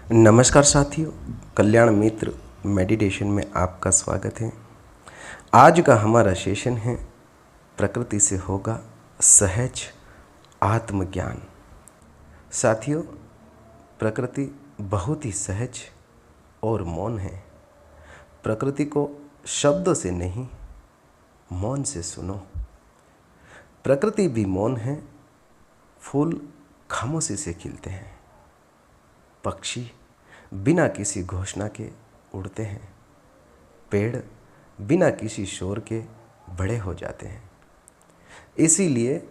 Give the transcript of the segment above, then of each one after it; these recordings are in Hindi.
नमस्कार साथियों, कल्याण मित्र मेडिटेशन में आपका स्वागत है। आज का हमारा सेशन है प्रकृति से होगा सहज आत्मज्ञान। साथियों, प्रकृति बहुत ही सहज और मौन है। प्रकृति को शब्दों से नहीं, मौन से सुनो। प्रकृति भी मौन है। फूल खामोशी से खिलते हैं, पक्षी बिना किसी घोषणा के उड़ते हैं, पेड़ बिना किसी शोर के बड़े हो जाते हैं। इसीलिए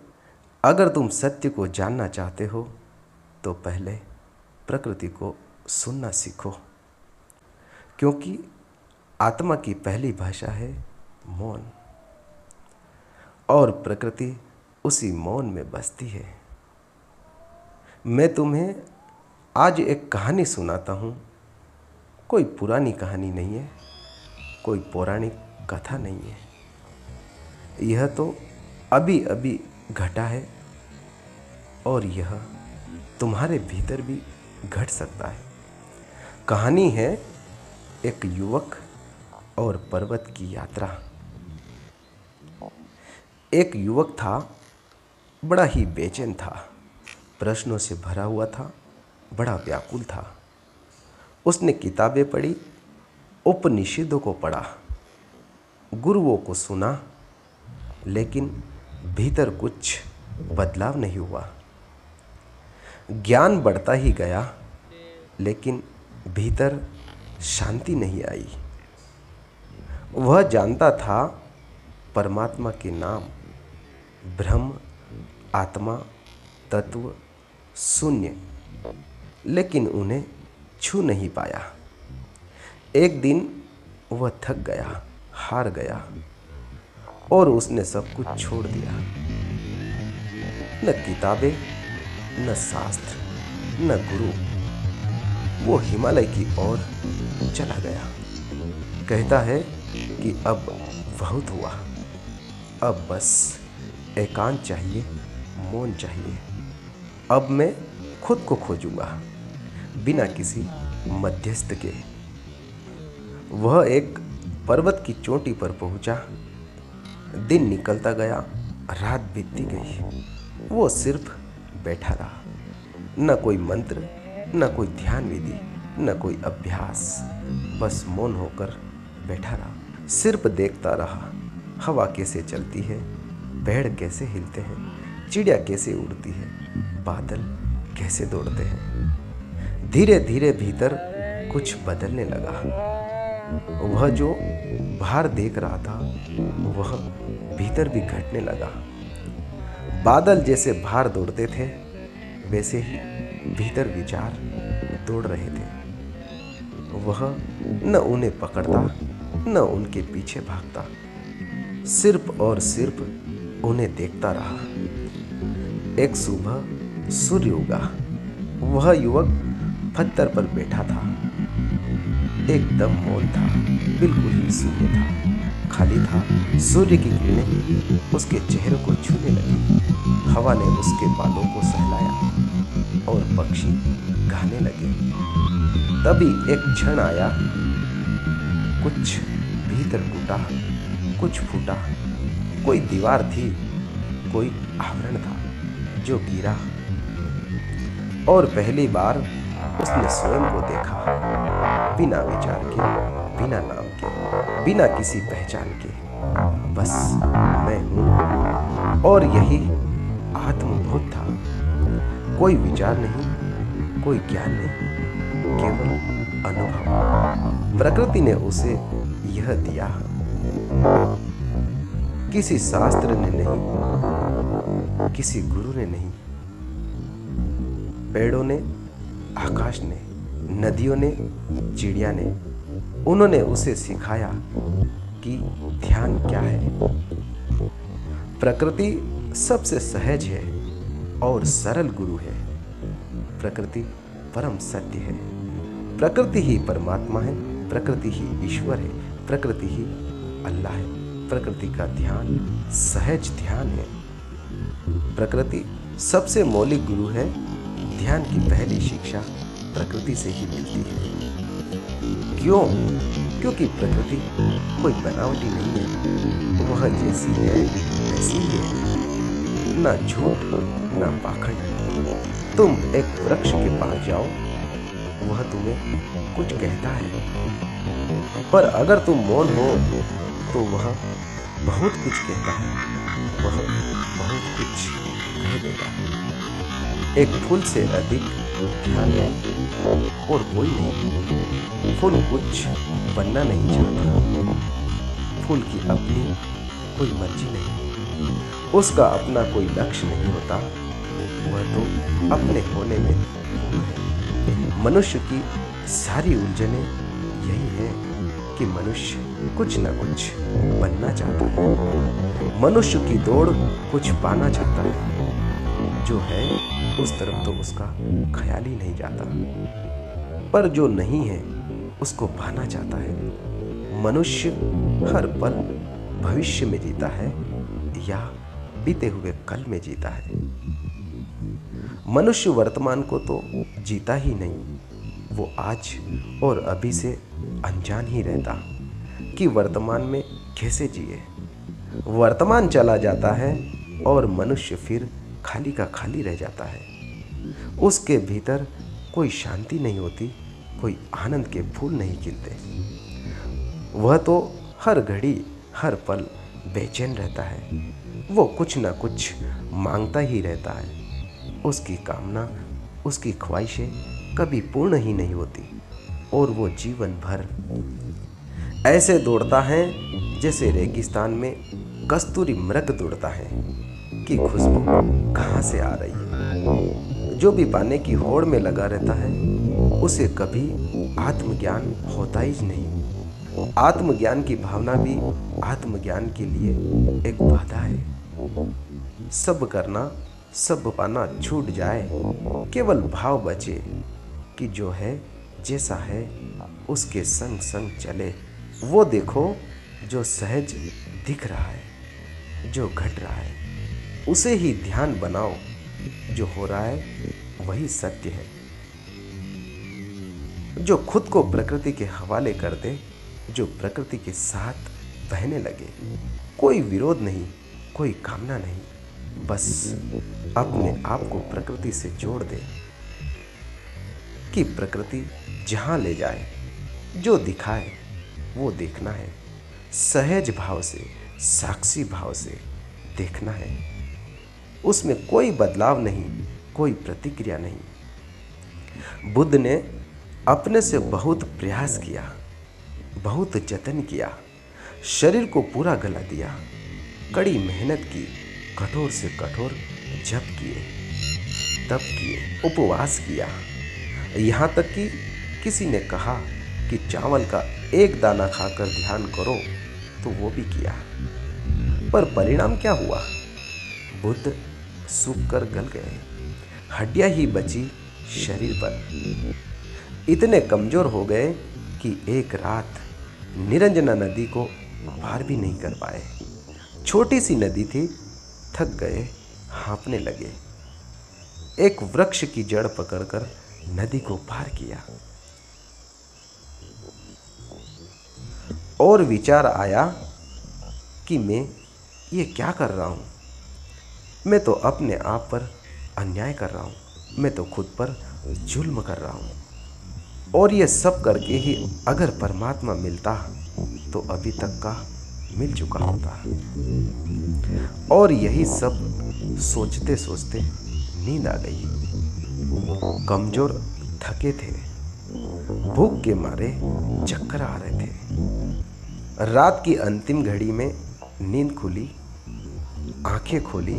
अगर तुम सत्य को जानना चाहते हो तो पहले प्रकृति को सुनना सीखो, क्योंकि आत्मा की पहली भाषा है मौन, और प्रकृति उसी मौन में बसती है। मैं तुम्हें आज एक कहानी सुनाता हूँ। कोई पुरानी कहानी नहीं है, कोई पौराणिक कथा नहीं है। यह तो अभी अभी घटा है और यह तुम्हारे भीतर भी घट सकता है। कहानी है एक युवक और पर्वत की यात्रा। एक युवक था, बड़ा ही बेचैन था, प्रश्नों से भरा हुआ था, बड़ा व्याकुल था। उसने किताबें पढ़ी, उपनिषदों को पढ़ा, गुरुओं को सुना, लेकिन भीतर कुछ बदलाव नहीं हुआ। ज्ञान बढ़ता ही गया, लेकिन भीतर शांति नहीं आई। वह जानता था परमात्मा के नाम, ब्रह्म, आत्मा, तत्व, शून्य, लेकिन उन्हें छू नहीं पाया। एक दिन वह थक गया, हार गया और उसने सब कुछ छोड़ दिया। न किताबें, न शास्त्र, न गुरु। वो हिमालय की ओर चला गया। कहता है कि अब बहुत हुआ, अब बस एकांत चाहिए, मौन चाहिए। अब मैं खुद को खोजूंगा, बिना किसी मध्यस्थ के। वह एक पर्वत की चोटी पर पहुंचा। दिन निकलता गया, रात बीतती गई। वो सिर्फ बैठा रहा। न कोई मंत्र, न कोई ध्यान विधि, न कोई अभ्यास, बस मौन होकर बैठा रहा। सिर्फ देखता रहा, हवा कैसे चलती है, पेड़ कैसे हिलते हैं, चिड़िया कैसे उड़ती है, बादल कैसे दौड़ते हैं। धीरे धीरे भीतर कुछ बदलने लगा। वह जो बाहर देख रहा था, वह भीतर भी घटने लगा। बादल जैसे बाहर दौड़ते थे, वैसे ही भीतर विचार दौड़ रहे थे। वह न उन्हें पकड़ता, न उनके पीछे भागता, सिर्फ और सिर्फ उन्हें देखता रहा। एक सुबह सूर्य उगा। वह युवक पत्थर पर बैठा था, एकदम मौन था, बिल्कुल ही शून्य था, खाली था। सूर्य की किरणें उसके चेहरे को छूने लगी। हवा ने उसके बालों को सहलाया और पक्षी गाने लगे। तभी एक क्षण आया, कुछ भीतर टूटा, कुछ फूटा। कोई दीवार थी, कोई आवरण था जो गिरा, और पहली बार उसने स्वयं को देखा, बिना विचार के, बिना नाम के, बिना किसी पहचान के। बस मैं हूँ, और यही आत्मबोध था। कोई विचार नहीं, कोई ज्ञान नहीं, केवल अनुभव। प्रकृति ने उसे यह दिया, किसी शास्त्र ने नहीं, किसी गुरु ने नहीं। पेड़ों ने, आकाश ने, नदियों ने, चिड़िया ने, उन्होंने उसे सिखाया कि ध्यान क्या है। प्रकृति सबसे सहज है और सरल गुरु है। प्रकृति परम सत्य है। प्रकृति ही परमात्मा है, प्रकृति ही ईश्वर है, प्रकृति ही अल्लाह है। प्रकृति का ध्यान सहज ध्यान है। प्रकृति सबसे मौलिक गुरु है। ध्यान की पहली शिक्षा प्रकृति से ही मिलती है। क्यों? क्योंकि प्रकृति कोई बनावटी नहीं है, वह जैसी है वैसी ही है, ना झूठ ना पाखंड। तुम एक वृक्ष के पास जाओ, वह तुम्हें कुछ कहता है, पर अगर तुम मौन हो तो वह बहुत कुछ कहता है, वह बहुत कुछ कह देगा। एक फूल से अधिक ध्यान में और कोई नहीं। फूल कुछ बनना नहीं चाहता, फूल की अपनी कोई मर्जी नहीं, उसका अपना कोई लक्ष्य नहीं होता, वह तो अपने होने में है। मनुष्य की सारी उलझनें यही है कि मनुष्य कुछ न कुछ बनना चाहता है, मनुष्य की दौड़ कुछ पाना चाहता है, जो है उस तरफ तो उसका ख्याल ही नहीं जाता, पर जो नहीं है उसको पाना चाहता है। मनुष्य हर पल भविष्य में जीता है या बीते हुए कल में जीता है। मनुष्य वर्तमान को तो जीता ही नहीं, वो आज और अभी से अनजान ही रहता कि वर्तमान में कैसे जिए। वर्तमान चला जाता है और मनुष्य फिर खाली का खाली रह जाता है। उसके भीतर कोई शांति नहीं होती, कोई आनंद के फूल नहीं खिलते। वह तो हर घड़ी हर पल बेचैन रहता है, वो कुछ ना कुछ मांगता ही रहता है। उसकी कामना, उसकी ख्वाहिशें कभी पूर्ण ही नहीं होती और वो जीवन भर ऐसे दौड़ता है जैसे रेगिस्तान में कस्तूरी मृग दौड़ता है कि खुशबू कहाँ से आ रही है। जो भी पाने की होड़ में लगा रहता है उसे कभी आत्मज्ञान होता ही नहीं। आत्मज्ञान की भावना भी आत्मज्ञान के लिए एक बाधा है। सब करना सब पाना छूट जाए, केवल भाव बचे कि जो है जैसा है उसके संग संग चले। वो देखो जो सहज दिख रहा है, जो घट रहा है उसे ही ध्यान बनाओ, जो हो रहा है वही सत्य है। जो खुद को प्रकृति के हवाले कर दे, जो प्रकृति के साथ बहने लगे, कोई विरोध नहीं, कोई कामना नहीं, बस अपने आप को प्रकृति से जोड़ दे कि प्रकृति जहां ले जाए, जो दिखाए वो देखना है। सहज भाव से, साक्षी भाव से देखना है। उसमें कोई बदलाव नहीं, कोई प्रतिक्रिया नहीं। बुद्ध ने अपने से बहुत प्रयास किया, बहुत जतन किया, शरीर को पूरा गला दिया, कड़ी मेहनत की, कठोर से कठोर जप किए, तप किए, उपवास किया। यहाँ तक कि किसी ने कहा कि चावल का एक दाना खाकर ध्यान करो, तो वो भी किया, पर परिणाम क्या हुआ? बुद्ध सूख कर गल गए, हड्डियां ही बची शरीर पर। इतने कमजोर हो गए कि एक रात निरंजना नदी को पार भी नहीं कर पाए। छोटी सी नदी थी, थक गए, हाँफने लगे। एक वृक्ष की जड़ पकड़कर नदी को पार किया और विचार आया कि मैं ये क्या कर रहा हूँ? मैं तो अपने आप पर अन्याय कर रहा हूँ, मैं तो खुद पर जुल्म कर रहा हूँ। और ये सब करके ही अगर परमात्मा मिलता तो अभी तक का मिल चुका होता। और यही सब सोचते सोचते नींद आ गई। कमजोर थके थे, भूख के मारे चक्कर आ रहे थे। रात की अंतिम घड़ी में नींद खुली, आंखें खोली,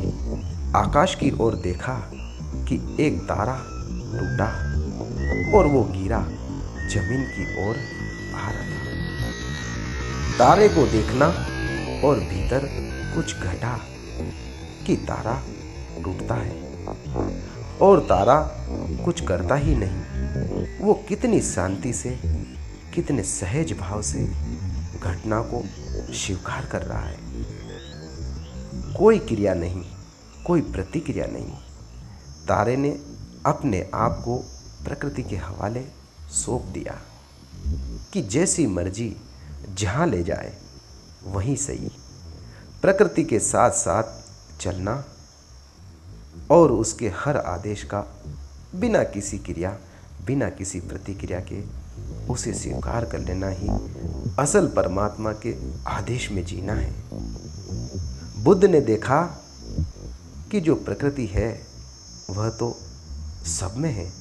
आकाश की ओर देखा कि एक तारा टूटा और वो गिरा जमीन की ओर आ रहा था। तारे को देखना और भीतर कुछ घटा कि तारा टूटता है और तारा कुछ करता ही नहीं। वो कितनी शांति से, कितने सहज भाव से घटना को स्वीकार कर रहा है। कोई क्रिया नहीं, कोई प्रतिक्रिया नहीं। तारे ने अपने आप को प्रकृति के हवाले सौंप दिया कि जैसी मर्जी जहाँ ले जाए वहीं सही। प्रकृति के साथ साथ चलना और उसके हर आदेश का बिना किसी क्रिया, बिना किसी प्रतिक्रिया के उसे स्वीकार कर लेना ही असल परमात्मा के आदेश में जीना है। बुद्ध ने देखा कि जो प्रकृति है वह तो सब में है।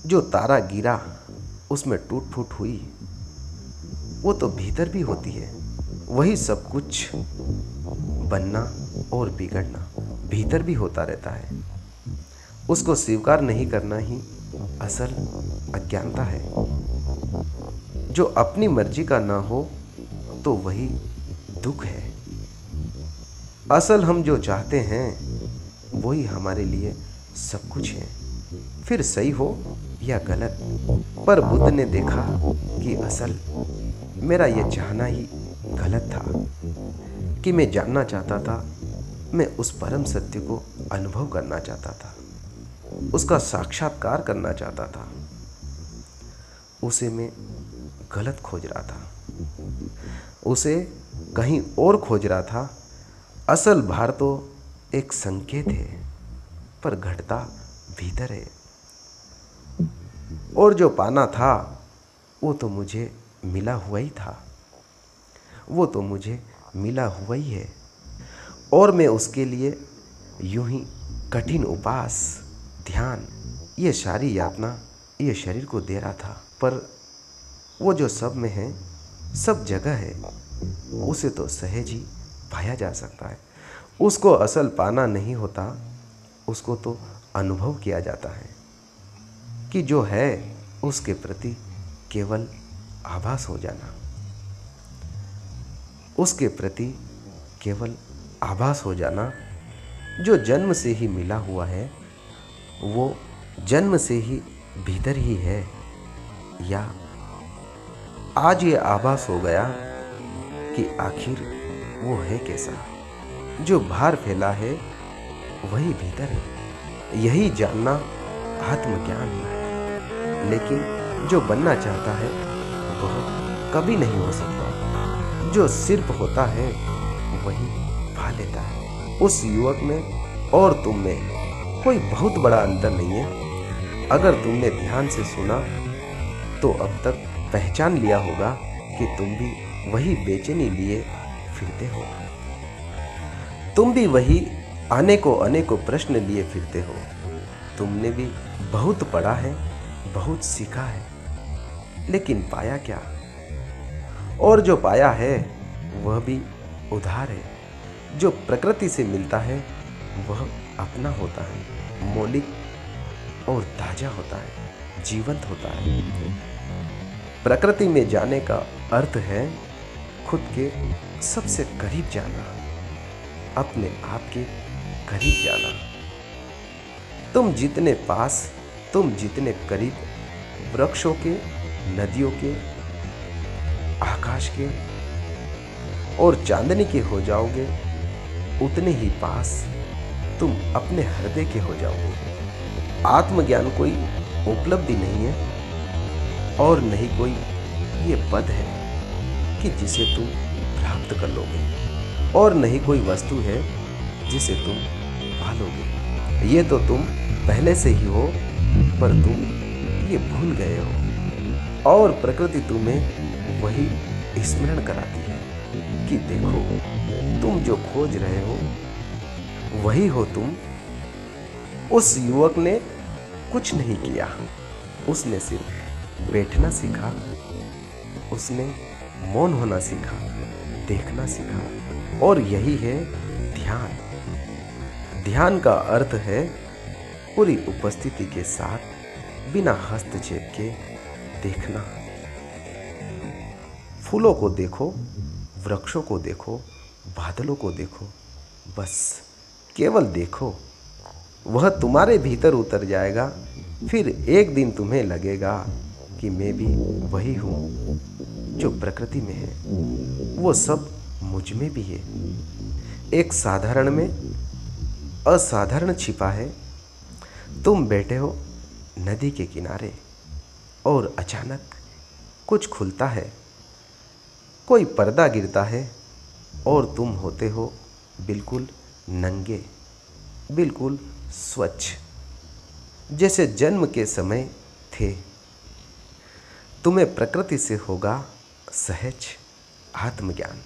जो तारा गिरा उसमें टूट फूट हुई वो तो भीतर भी होती है। वही सब कुछ बनना और बिगड़ना भीतर भी होता रहता है। उसको स्वीकार नहीं करना ही असल अज्ञानता है। जो अपनी मर्जी का ना हो तो वही दुख है। असल हम जो चाहते हैं वही हमारे लिए सब कुछ है, फिर सही हो या गलत। पर बुद्ध ने देखा कि असल मेरा यह चाहना ही गलत था कि मैं जानना चाहता था, मैं उस परम सत्य को अनुभव करना चाहता था, उसका साक्षात्कार करना चाहता था। उसे मैं गलत खोज रहा था, उसे कहीं और खोज रहा था। असल भार तो एक संकेत है पर घटता भीतर है। और जो पाना था वो तो मुझे मिला हुआ ही था, वो तो मुझे मिला हुआ ही है। और मैं उसके लिए यूं ही कठिन उपास, ध्यान, ये सारी यातना ये शरीर को दे रहा था। पर वो जो सब में है, सब जगह है, उसे तो सहज ही पाया जा सकता है। उसको असल पाना नहीं होता, उसको तो अनुभव किया जाता है कि जो है उसके प्रति केवल आभास हो जाना, उसके प्रति केवल आभास हो जाना। जो जन्म से ही मिला हुआ है वो जन्म से ही भीतर ही है, या आज ये आभास हो गया कि आखिर वो है कैसा। जो बाहर फैला है वही भीतर है। यही जानना आत्मज्ञान है। लेकिन जो बनना चाहता है वह कभी नहीं हो सकता। जो सिर्फ होता है वही पा लेता है। उस युवक में और तुम में कोई बहुत बड़ा अंतर नहीं है। अगर तुमने ध्यान से सुना तो अब तक पहचान लिया होगा कि तुम भी वही बेचैनी लिए फिरते हो। तुम भी वही अनेकों प्रश्न लिए फिरते हो। तुमने भी बहुत पढ़ा है, बहुत सीखा है, लेकिन पाया क्या? और जो पाया है वह भी उधार है। जो प्रकृति से मिलता है वह अपना होता है, मौलिक और ताजा होता है, जीवंत होता है। प्रकृति में जाने का अर्थ है खुद के सबसे करीब जाना, अपने आप के करीब जाना। तुम जितने पास, तुम जितने करीब वृक्षों के, नदियों के, आकाश के और चांदनी के हो जाओगे, उतने ही पास तुम अपने हृदय के हो जाओगे। आत्मज्ञान कोई उपलब्धि नहीं है और नहीं कोई ये पद है कि जिसे तुम प्राप्त कर लोगे, और नहीं कोई वस्तु है जिसे तुम पालोगे। ये तो तुम पहले से ही हो, पर तुम ये भूल गए हो। और प्रकृति तुम्हें वही स्मरण कराती है कि देखो, तुम जो खोज रहे हो वही हो तुम। उस युवक ने कुछ नहीं किया, उसने सिर्फ बैठना सीखा, उसने मौन होना सीखा, देखना सीखा। और यही है ध्यान। ध्यान का अर्थ है पूरी उपस्थिति के साथ बिना हस्तक्षेप के देखना। फूलों को देखो, वृक्षों को देखो, बादलों को देखो, बस केवल देखो। वह तुम्हारे भीतर उतर जाएगा। फिर एक दिन तुम्हें लगेगा कि मैं भी वही हूँ जो प्रकृति में है, वो सब मुझ में भी है। एक साधारण में असाधारण छिपा है। तुम बैठे हो नदी के किनारे, और अचानक कुछ खुलता है, कोई पर्दा गिरता है और तुम होते हो बिल्कुल नंगे, बिल्कुल स्वच्छ, जैसे जन्म के समय थे। तुम्हें प्रकृति से होगा सहज आत्मज्ञान।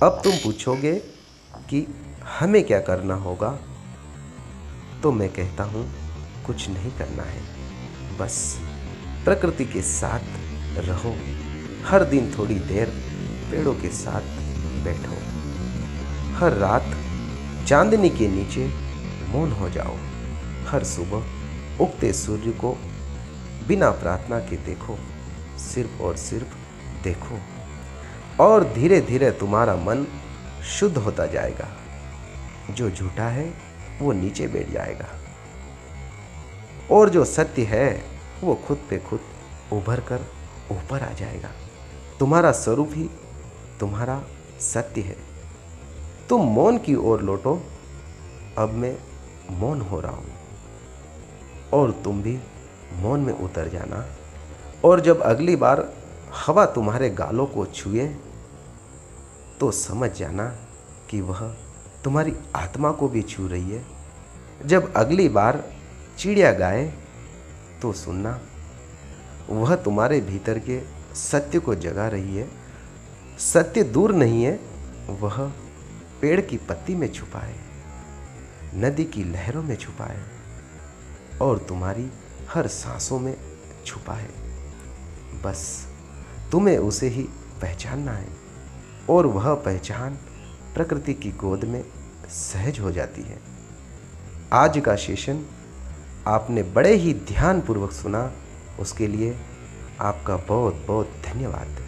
अब तुम पूछोगे कि हमें क्या करना होगा, तो मैं कहता हूँ कुछ नहीं करना है, बस प्रकृति के साथ रहो। हर दिन थोड़ी देर पेड़ों के साथ बैठो। हर रात चांदनी के नीचे मौन हो जाओ। हर सुबह उगते सूर्य को बिना प्रार्थना के देखो, सिर्फ और सिर्फ देखो। और धीरे धीरे तुम्हारा मन शुद्ध होता जाएगा। जो झूठा है वो नीचे बैठ जाएगा और जो सत्य है वो खुद पे खुद उभर कर ऊपर आ जाएगा। तुम्हारा स्वरूप ही तुम्हारा सत्य है। तुम मौन की ओर लौटो। अब मैं मौन हो रहा हूँ और तुम भी मौन में उतर जाना। और जब अगली बार हवा तुम्हारे गालों को छुए तो समझ जाना कि वह तुम्हारी आत्मा को भी छू रही है। जब अगली बार चिड़िया गाए तो सुनना, वह तुम्हारे भीतर के सत्य को जगा रही है। सत्य दूर नहीं है, वह पेड़ की पत्ती में छुपा है, नदी की लहरों में छुपा है और तुम्हारी हर सांसों में छुपा है। बस तुम्हें उसे ही पहचानना है और वह पहचान प्रकृति की गोद में सहज हो जाती है। आज का सेशन आपने बड़े ही ध्यानपूर्वक सुना, उसके लिए आपका बहुत बहुत धन्यवाद।